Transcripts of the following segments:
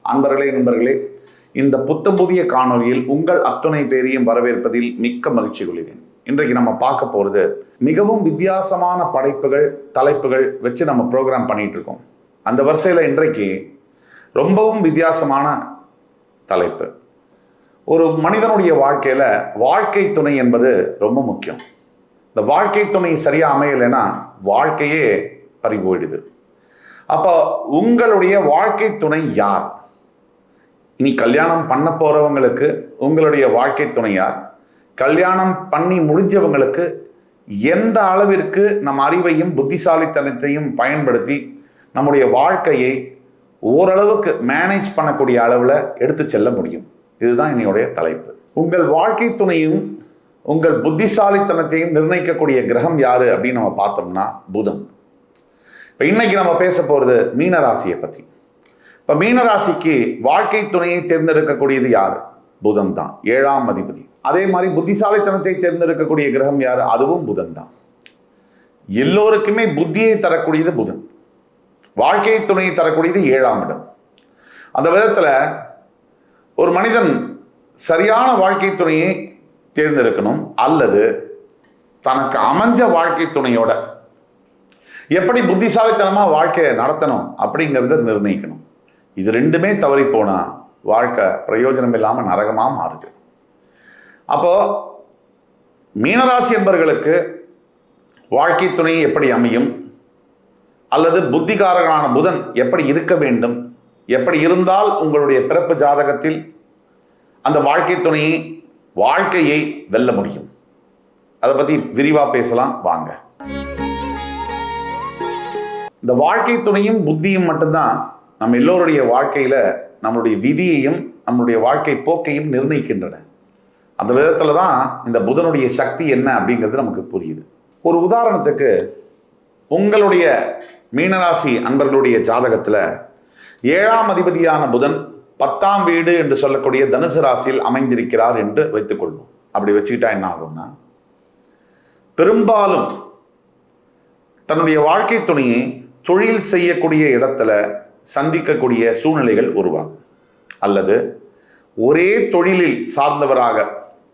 நண்பர்களே, இந்த புத்தம் புதிய காணொலியில் உங்கள் அத்துணை பேரையும் வரவேற்பதில் மிக்க மகிழ்ச்சி கொள்கிறேன். இன்றைக்கு நம்ம பார்க்க போகிறது மிகவும் வித்தியாசமான படைப்புகள், தலைப்புகள் வச்சு நம்ம ப்ரோக்ராம் பண்ணிட்டு இருக்கோம். அந்த வரிசையில் இன்றைக்கு ரொம்பவும் வித்தியாசமான தலைப்பு. ஒரு மனிதனுடைய வாழ்க்கையில் வாழ்க்கை துணை என்பது ரொம்ப முக்கியம். இந்த வாழ்க்கை துணை சரியாக அமையலைன்னா வாழ்க்கையே பறிபோயிடுது. அப்போ உங்களுடைய வாழ்க்கை துணை யார்? இனி கல்யாணம் பண்ண போறவங்களுக்கு உங்களுடைய வாழ்க்கை துணை யார்? கல்யாணம் பண்ணி முடிஞ்சவங்களுக்கு எந்த அளவிற்கு நம் அறிவையும் புத்திசாலித்தனத்தையும் பயன்படுத்தி நம்முடைய வாழ்க்கையை ஓரளவுக்கு மேனேஜ் பண்ணக்கூடிய அளவில் எடுத்து செல்ல முடியும்? இதுதான் என்னுடைய தலைப்பு. உங்கள் வாழ்க்கை துணையும் உங்கள் புத்திசாலித்தனத்தையும் நிர்ணயிக்கக்கூடிய கிரகம் யாரு அப்படின்னு நம்ம பார்த்தோம்னா புதன். இப்போ இன்னைக்கு நம்ம பேச போகிறது மீனராசியை பற்றி. இப்போ மீனராசிக்கு வாழ்க்கை துணையை தேர்ந்தெடுக்கக்கூடியது யார்? புதன் தான், 7ஆம் அதிபதி. அதே மாதிரி புத்திசாலித்தனத்தை தேர்ந்தெடுக்கக்கூடிய கிரகம் யார்? அதுவும் புதன் தான். எல்லோருக்குமே புத்தியை தரக்கூடியது புதன், வாழ்க்கை துணையை தரக்கூடியது 7ஆம் இடம். அந்த விதத்தில் ஒரு மனிதன் சரியான வாழ்க்கை துணையை தேர்ந்தெடுக்கணும், அல்லது தனக்கு அமைஞ்ச வாழ்க்கை துணையோட எப்படி புத்திசாலித்தனமாக வாழ்க்கையை நடத்தணும் அப்படிங்கிறத நிர்ணயிக்கணும். இது ரெண்டுமே தவறி போனால் வாழ்க்கை பிரயோஜனம் இல்லாமல் நரகமாக மாறுது. அப்போ மீனராசி என்பவர்களுக்கு வாழ்க்கை துணை எப்படி அமையும், அல்லது புத்திகாரகனான புதன் எப்படி இருக்க வேண்டும், எப்படி இருந்தால் உங்களுடைய பிறப்பு ஜாதகத்தில் அந்த வாழ்க்கை துணையை வாழ்க்கையை வெல்ல முடியும், அதை பற்றி விரிவாக பேசலாம் வாங்க. இந்த வாழ்க்கை துணையும் புத்தியும் மட்டும்தான் நம்ம எல்லோருடைய வாழ்க்கையில நம்மளுடைய விதியையும் நம்மளுடைய வாழ்க்கை போக்கையும் நிர்ணயிக்கின்றன. அந்த விதத்துல தான் இந்த புதனுடைய சக்தி என்ன அப்படிங்கிறது நமக்கு புரியுது. ஒரு உதாரணத்துக்கு, உங்களுடைய மீனராசி அன்பர்களுடைய ஜாதகத்துல 7ஆம் அதிபதியான புதன் 10ஆம் வீடு என்று சொல்லக்கூடிய தனுசு ராசியில் அமைந்திருக்கிறார் என்று வைத்துக்கொள்வோம். அப்படி வச்சுக்கிட்டா என்ன ஆகும்னா, பெரும்பாலும் தன்னுடைய வாழ்க்கை துணையை தொழில் செய்யக்கூடிய இடத்துல சந்திக்கக்கூடிய சூழ்நிலைகள் உருவாகும். அல்லது ஒரே தொழிலில் சார்ந்தவராக,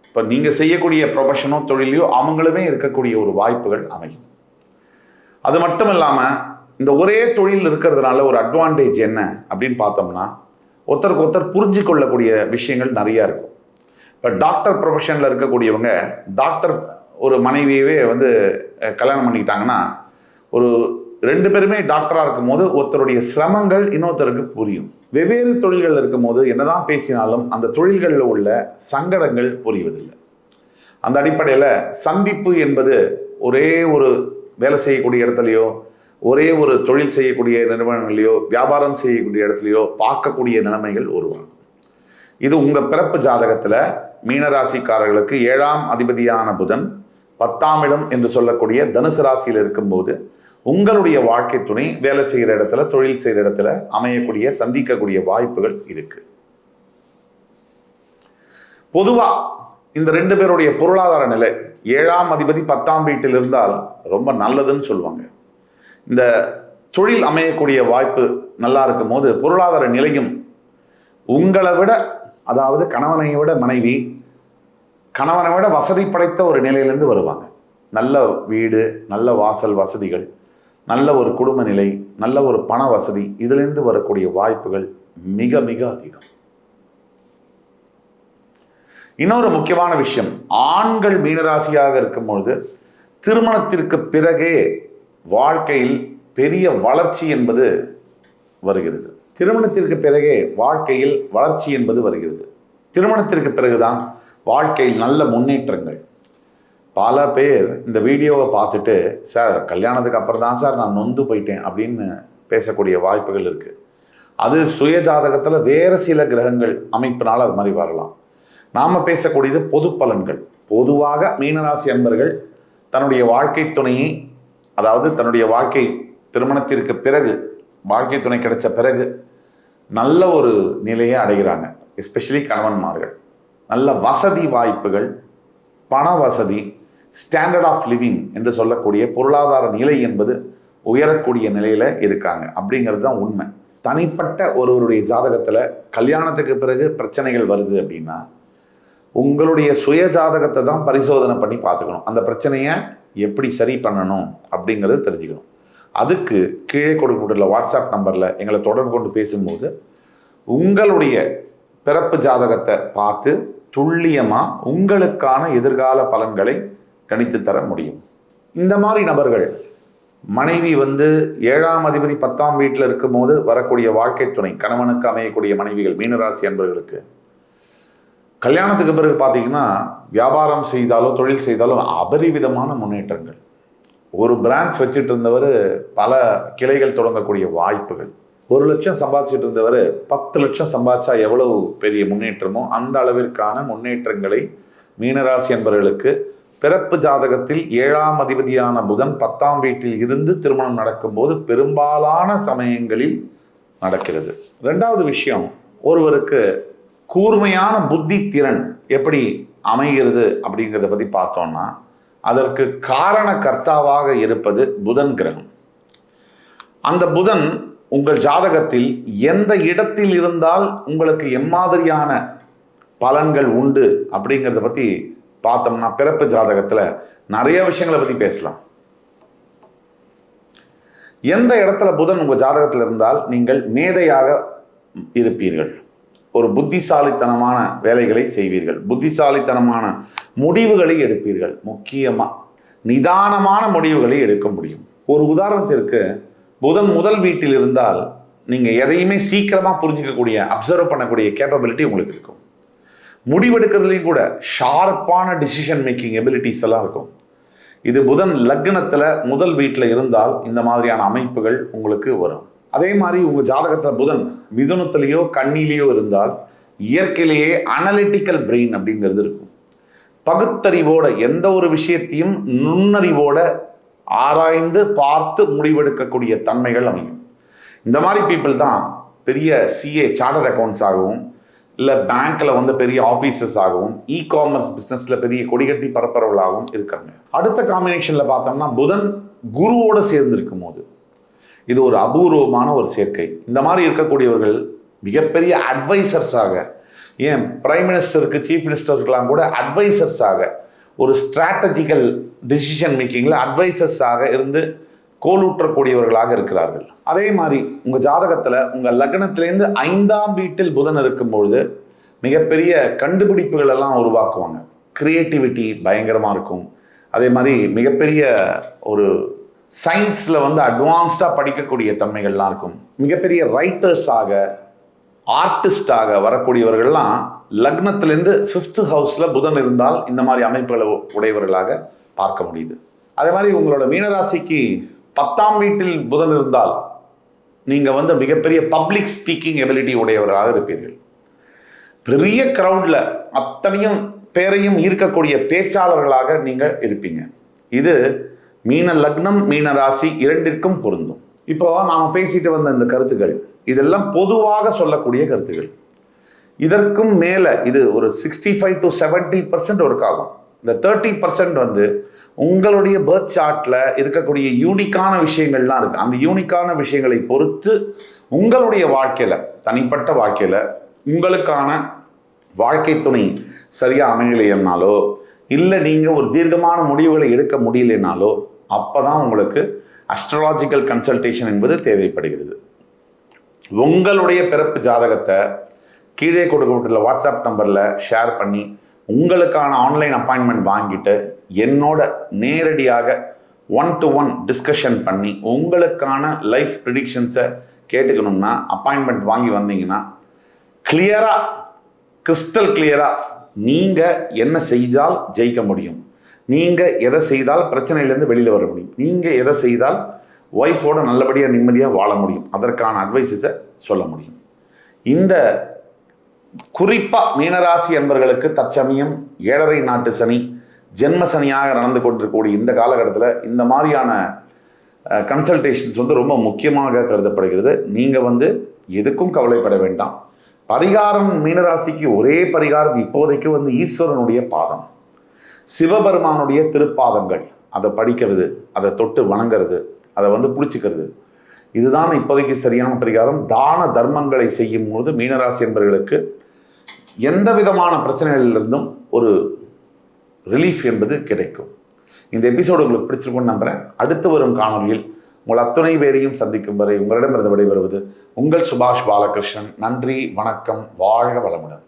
இப்போ நீங்கள் செய்யக்கூடிய ப்ரொஃபஷனோ தொழிலையோ அவங்களுமே இருக்கக்கூடிய ஒரு வாய்ப்புகள் அமையும். அது மட்டும் இல்லாமல் இந்த ஒரே தொழில் இருக்கிறதுனால ஒரு அட்வான்டேஜ் என்ன அப்படின்னு பார்த்தோம்னா, ஒருத்தருக்கு ஒருத்தர் புரிஞ்சு கொள்ளக்கூடிய விஷயங்கள் நிறையா இருக்கும். இப்போ டாக்டர் ப்ரொஃபஷனில் இருக்கக்கூடியவங்க, டாக்டர் ஒரு மனைவியவே கல்யாணம் பண்ணிக்கிட்டாங்கன்னா, ஒரு 2 பேருமே டாக்டராக இருக்கும் போது ஒருத்தருடைய சிரமங்கள் இன்னொருத்தருக்கு புரியும். வெவ்வேறு தொழில்கள் இருக்கும் போது என்னதான் பேசினாலும் அந்த தொழில்களில் உள்ள சங்கடங்கள் புரிவதில்லை. அந்த அடிப்படையில் சந்திப்பு என்பது ஒரே ஒரு வேலை செய்யக்கூடிய இடத்துலையோ, ஒரே ஒரு தொழில் செய்யக்கூடிய நிறுவனங்களையோ, வியாபாரம் செய்யக்கூடிய இடத்துலையோ பார்க்கக்கூடிய நிலைமைகள் உருவாகும். இது உங்கள் பிறப்பு ஜாதகத்தில் மீனராசிக்காரர்களுக்கு 7ஆம் அதிபதியான புதன் 10ஆம் இடம் என்று சொல்லக்கூடிய தனுசு ராசியில் இருக்கும்போது உங்களுடைய வாழ்க்கை துணை வேலை செய்கிற இடத்துல, தொழில் செய்கிற இடத்துல அமையக்கூடிய சந்திக்கக்கூடிய வாய்ப்புகள் இருக்கு. பொதுவா இந்த 2 பேருடைய பொருளாதார நிலை, 7ஆம் அதிபதி 10ஆம் வீட்டில் இருந்தால் ரொம்ப நல்லதுன்னு சொல்லுவாங்க. இந்த தொழில் அமையக்கூடிய வாய்ப்பு நல்லா இருக்கும் போது பொருளாதார நிலையும் உங்களை விட, அதாவது கணவனை விட மனைவி, கணவனை விட வசதி படைத்த ஒரு நிலையிலேருந்து வருவாங்க. நல்ல வீடு, நல்ல வாசல் வசதிகள், நல்ல ஒரு குடும்ப நிலை, நல்ல ஒரு பண வசதி, இதிலிருந்து வரக்கூடிய வாய்ப்புகள் மிக மிக அதிகம். இன்னொரு முக்கியமான விஷயம், ஆண்கள் மீனராசியாக இருக்கும் பொழுது திருமணத்திற்கு பிறகே வாழ்க்கையில் பெரிய வளர்ச்சி என்பது வருகிறது. திருமணத்திற்கு பிறகே வாழ்க்கையில் வளர்ச்சி என்பது வருகிறது. திருமணத்திற்கு பிறகுதான் வாழ்க்கையில் நல்ல முன்னேற்றங்கள். பல பேர் இந்த வீடியோவை பார்த்துட்டு, சார் கல்யாணத்துக்கு அப்புறம் தான் சார் நான் நொந்து போயிட்டேன் அப்படின்னு பேசக்கூடிய வாய்ப்புகள் இருக்குது. அது சுய ஜாதகத்தில் வேறு சில கிரகங்கள் அமைப்பினால் அது மாதிரி வரலாம். நாம் பேசக்கூடியது பொது பலன்கள். பொதுவாக மீனராசி அன்பர்கள் தன்னுடைய வாழ்க்கை துணையை, அதாவது தன்னுடைய வாழ்க்கை திருமணத்திற்கு பிறகு வாழ்க்கை துணை கிடைச்ச பிறகு நல்ல ஒரு நிலையை அடைகிறாங்க. எஸ்பெஷலி கணவன்மார்கள் நல்ல வசதி வாய்ப்புகள், பண வசதி, ஸ்டாண்டர்ட் ஆஃப் லிவிங் என்று சொல்லக்கூடிய பொருளாதார நிலை என்பது உயரக்கூடிய நிலையில் இருக்காங்க அப்படிங்கிறது தான் உண்மை. தனிப்பட்ட ஒருவருடைய ஜாதகத்தில் கல்யாணத்துக்கு பிறகு பிரச்சனைகள் வருது அப்படின்னா உங்களுடைய சுய ஜாதகத்தை தான் பரிசோதனை பண்ணி பார்த்துக்கணும். அந்த பிரச்சனையை எப்படி சரி பண்ணணும் அப்படிங்கிறது தெரிஞ்சுக்கணும். அதுக்கு கீழே கொடுக்கப்பட்டுள்ள வாட்ஸ்அப் நம்பரில் எங்களை தொடர்பு கொண்டு பேசும்போது உங்களுடைய பிறப்பு ஜாதகத்தை பார்த்து துல்லியமாக உங்களுக்கான எதிர்கால பலன்களை கணித்து தர முடியும். இந்த மாதிரி நபர்கள் மனைவி 7ஆம் அதிபதி 10ஆம் வீட்டில் இருக்கும்போது வரக்கூடிய வாழ்க்கை துணை, கணவனுக்கு அமையக்கூடிய மனைவிகள், மீனராசி அன்பர்களுக்கு கல்யாணத்துக்கு பிறகு பார்த்தீங்கன்னா வியாபாரம் செய்தாலோ தொழில் செய்தாலோ அபரிவிதமான முன்னேற்றங்கள். ஒரு பிரான்ச் வச்சுட்டு இருந்தவர் பல கிளைகள் தொடங்கக்கூடிய வாய்ப்புகள். 1 லட்சம் சம்பாதிச்சுட்டு இருந்தவர் 10 லட்சம் சம்பாதிச்சா எவ்வளவு பெரிய முன்னேற்றமோ அந்த அளவிற்கான முன்னேற்றங்களை மீனராசி என்பவர்களுக்கு பிறப்பு ஜாதகத்தில் 7ஆம் அதிபதியான புதன் 10ஆம் வீட்டில் இருந்து திருமணம் நடக்கும்போது பெரும்பாலான சமயங்களில் நடக்கிறது. 2வது விஷயம், ஒருவருக்கு கூர்மையான புத்தி திறன் எப்படி அமைகிறது அப்படிங்கிறத பற்றி பார்த்தோம்னா அதற்கு காரண கர்த்தாவாக இருப்பது புதன் கிரகம். அந்த புதன் உங்கள் ஜாதகத்தில் எந்த இடத்தில் இருந்தால் உங்களுக்கு எம்மாதிரியான பலன்கள் உண்டு அப்படிங்கிறத பற்றி பார்த்தோம்னா பிறப்பு ஜாதகத்தில் நிறைய விஷயங்களை பற்றி பேசலாம். எந்த இடத்துல புதன் உங்கள் ஜாதகத்தில் இருந்தால் நீங்கள் மேதையாக இருப்பீர்கள், ஒரு புத்திசாலித்தனமான வேலைகளை செய்வீர்கள், புத்திசாலித்தனமான முடிவுகளை எடுப்பீர்கள், முக்கியமாக நிதானமான முடிவுகளை எடுக்க முடியும். ஒரு உதாரணத்திற்கு புதன் முதல் வீட்டில் இருந்தால் நீங்கள் எதையுமே சீக்கிரமாக புரிஞ்சிக்கக்கூடிய, அப்சர்வ் பண்ணக்கூடிய கேப்பபிலிட்டி உங்களுக்கு இருக்கும். முடிவெடுக்கிறதுலையும் கூட ஷார்ப்பான டிசிஷன் மேக்கிங் எபிலிட்டிஸ் எல்லாம் இருக்கும். இது புதன் லக்னத்தில் முதல் வீட்டில் இருந்தால் இந்த மாதிரியான அமைப்புகள் உங்களுக்கு வரும். அதே மாதிரி உங்கள் ஜாதகத்தில் புதன் மிதுனத்திலேயோ கண்ணிலேயோ இருந்தால் இயற்கையிலேயே அனலிட்டிக்கல் பிரெயின் அப்படிங்கிறது இருக்கும். பகுத்தறிவோட எந்த ஒரு விஷயத்தையும் நுண்ணறிவோட ஆராய்ந்து பார்த்து முடிவெடுக்கக்கூடிய தன்மைகள் அமையும். இந்த மாதிரி பீப்புள் தான் பெரிய சிஏ சார்ட்டர்ட் அக்கௌண்ட்ஸ் ஆகவும், இல்லை பேங்க்கில் பெரிய ஆஃபீஸர்ஸ் ஆகவும், இ-காமர்ஸ் பிஸ்னஸில் பெரிய கொடிகட்டி பரப்புறவர்களாகவும் இருக்காங்க. அடுத்த காம்பினேஷனில் பார்த்தோம்னா புதன் குருவோடு சேர்ந்து இருக்கும் போது இது ஒரு அபூர்வமான ஒரு சேர்க்கை. இந்த மாதிரி இருக்கக்கூடியவர்கள் மிகப்பெரிய அட்வைசர்ஸாக, ஏன் பிரைம் மினிஸ்டருக்கு, சீஃப் மினிஸ்டருக்கெல்லாம் கூட அட்வைசர்ஸாக, ஒரு ஸ்ட்ராட்டஜிக்கல் டிசிஷன் மேக்கிங்கில் அட்வைசர்ஸாக இருந்து கோலூற்றக்கூடியவர்களாக இருக்கிறார்கள். அதே மாதிரி உங்கள் ஜாதகத்தில் உங்கள் லக்னத்திலேருந்து 5ஆம் வீட்டில் புதன் இருக்கும்பொழுது மிகப்பெரிய கண்டுபிடிப்புகள் எல்லாம் உருவாக்குவாங்க. கிரியேட்டிவிட்டி பயங்கரமாக இருக்கும். அதே மாதிரி மிகப்பெரிய ஒரு சயின்ஸில் அட்வான்ஸ்டாக படிக்கக்கூடிய தன்மைகள்லாம் இருக்கும். மிகப்பெரிய ரைட்டர்ஸாக, ஆர்டிஸ்டாக வரக்கூடியவர்கள்லாம் லக்னத்திலேருந்து 5th ஹவுஸில் புதன் இருந்தால் இந்த மாதிரி அமைப்புகளை உடையவர்களாக பார்க்க முடியுது. அதே மாதிரி உங்களோட மீனராசிக்கு 10ஆம் வீட்டில் புதன் இருந்தால் நீங்கள் மிகப்பெரிய பப்ளிக் ஸ்பீக்கிங் எபிலிட்டி உடையவர்களாக இருப்பீர்கள். பெரிய க்ரௌடில் அத்தனையும் பேரையும் ஈர்க்கக்கூடிய பேச்சாளர்களாக நீங்கள் இருப்பீங்க. இது மீன லக்னம், மீன ராசி இரண்டிற்கும் பொருந்தும். இப்போ நாம் பேசிட்டு வந்த இந்த கருத்துக்கள் இதெல்லாம் பொதுவாக சொல்லக்கூடிய கருத்துக்கள். இதற்கும் மேலே இது ஒரு 65 to 70% ஒர்க் ஆகும். இந்த 30% உங்களுடைய பர்த் சார்ட்டில் இருக்கக்கூடிய யூனிக்கான விஷயங்கள்லாம் இருக்குது. அந்த யூனிக்கான விஷயங்களை பொறுத்து உங்களுடைய வாழ்க்கையில், தனிப்பட்ட வாழ்க்கையில் உங்களுக்கான வாழ்க்கை துணை சரியாக அமையலைன்னாலோ, இல்லை நீங்கள் ஒரு தீர்க்கமான முடிவுகளை எடுக்க முடியலைனாலோ அப்போ தான் உங்களுக்கு அஸ்ட்ராலாஜிக்கல் கன்சல்டேஷன் என்பது தேவைப்படுகிறது. உங்களுடைய பிறப்பு ஜாதகத்தை கீழே கொடுக்கப்பட்டுள்ள வாட்ஸ்அப் நம்பரில் ஷேர் பண்ணி உங்களுக்கான ஆன்லைன் அப்பாயின்மெண்ட் வாங்கிட்டு என்னோட நேரடியாக 1-to-1 டிஸ்கஷன் பண்ணி உங்களுக்கான லைஃப் ப்ரிடிக்ஷன்ஸை கேட்டுக்கணும்னா அப்பாயின்மெண்ட் வாங்கி வந்தீங்கன்னா கிளியராக, கிறிஸ்டல் கிளியராக நீங்கள் என்ன செய்தால் ஜெயிக்க முடியும், நீங்கள் எதை செய்தால் பிரச்சனையிலேருந்து வெளியில் வர முடியும், நீங்கள் எதை செய்தால் ஒய்ஃபோட நல்லபடியாக நிம்மதியாக வாழ முடியும், அதற்கான அட்வைஸஸை சொல்ல முடியும். இந்த குறிப்பாக மீனராசி என்பவர்களுக்கு தற்சமயம் 7.5 நாட்டு சனி, ஜென்ம சனியாக நடந்து கொண்டிருக்கக்கூடிய இந்த காலகட்டத்தில் இந்த மாதிரியான கன்சல்டேஷன்ஸ் ரொம்ப முக்கியமாக கருதப்படுகிறது. நீங்கள் எதுக்கும் கவலைப்பட வேண்டாம். பரிகாரம் மீனராசிக்கு ஒரே பரிகாரம் இப்போதைக்கு ஈஸ்வரனுடைய பாதம், சிவபெருமானுடைய திருப்பாதங்கள், அதை படிக்கிறது, அதை தொட்டு வணங்கிறது, அதை பிடிச்சிக்கிறது. இதுதான் இப்போதைக்கு சரியான பரிகாரம். தான தர்மங்களை செய்யும் போது மீனராசி என்பவர்களுக்கு எந்த விதமான பிரச்சனைகளிலிருந்தும் ஒரு ரிலீஃப் என்பது கிடைக்கும். இந்த எபிசோடு உங்களுக்கு பிடிச்சிருக்கும்னு நம்புறேன். அடுத்து வரும் காணொலியில் உங்கள் அத்துணை பேரையும் சந்திக்கும் வரை உங்களிடமிருந்து விடைபெறுவது உங்கள் சுபாஷ் பாலகிருஷ்ணன். நன்றி, வணக்கம், வாழ்க வளமுடன்.